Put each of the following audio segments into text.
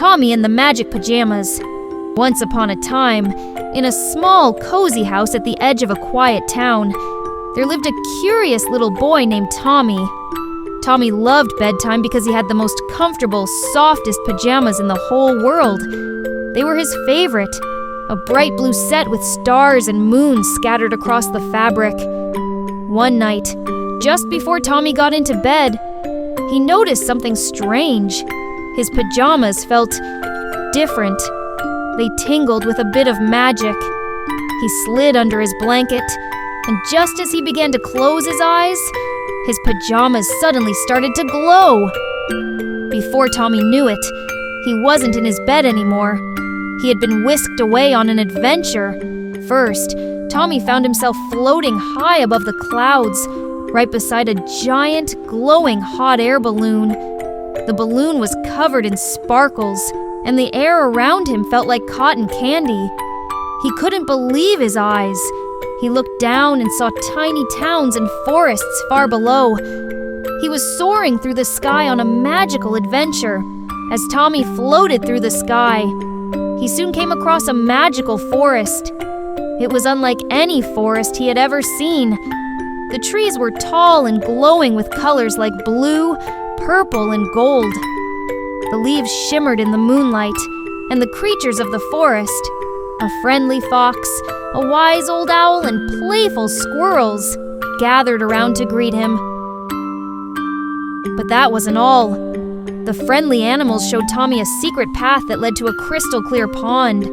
Tommy and the Magic Pajamas. Once upon a time, in a small, cozy house at the edge of a quiet town, there lived a curious little boy named Tommy. Tommy loved bedtime because he had the most comfortable, softest pajamas in the whole world. They were his favorite, a bright blue set with stars and moons scattered across the fabric. One night, just before Tommy got into bed, he noticed something strange. His pajamas felt different. They tingled with a bit of magic. He slid under his blanket, and just as he began to close his eyes, his pajamas suddenly started to glow. Before Tommy knew it, he wasn't in his bed anymore. He had been whisked away on an adventure. First, Tommy found himself floating high above the clouds, right beside a giant, glowing hot air balloon. The balloon was covered in sparkles, and the air around him felt like cotton candy. He couldn't believe his eyes. He looked down and saw tiny towns and forests far below. He was soaring through the sky on a magical adventure. As Tommy floated through the sky, he soon came across a magical forest. It was unlike any forest he had ever seen. The trees were tall and glowing with colors like blue, purple, and gold. The leaves shimmered in the moonlight, and the creatures of the forest, a friendly fox, a wise old owl, and playful squirrels, gathered around to greet him. But that wasn't all. The friendly animals showed Tommy a secret path that led to a crystal-clear pond.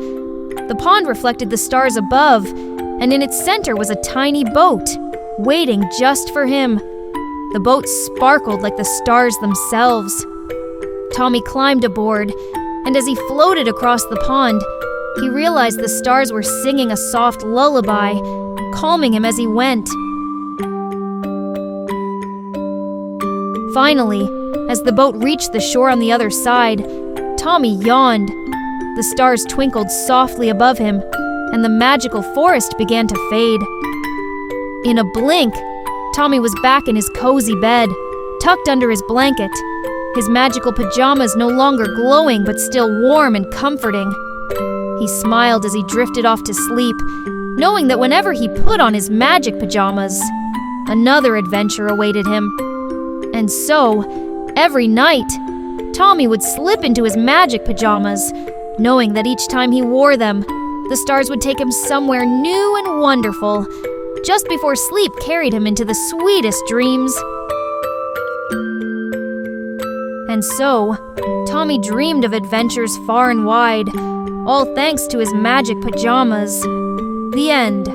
The pond reflected the stars above, and in its center was a tiny boat, waiting just for him. The boat sparkled like the stars themselves. Tommy climbed aboard, and as he floated across the pond, he realized the stars were singing a soft lullaby, calming him as he went. Finally, as the boat reached the shore on the other side, Tommy yawned. The stars twinkled softly above him, and the magical forest began to fade. In a blink, Tommy was back in his cozy bed, tucked under his blanket, his magical pajamas no longer glowing but still warm and comforting. He smiled as he drifted off to sleep, knowing that whenever he put on his magic pajamas, another adventure awaited him. And so, every night, Tommy would slip into his magic pajamas, knowing that each time he wore them, the stars would take him somewhere new and wonderful, just before sleep carried him into the sweetest dreams. And so, Tommy dreamed of adventures far and wide, all thanks to his magic pajamas. The end.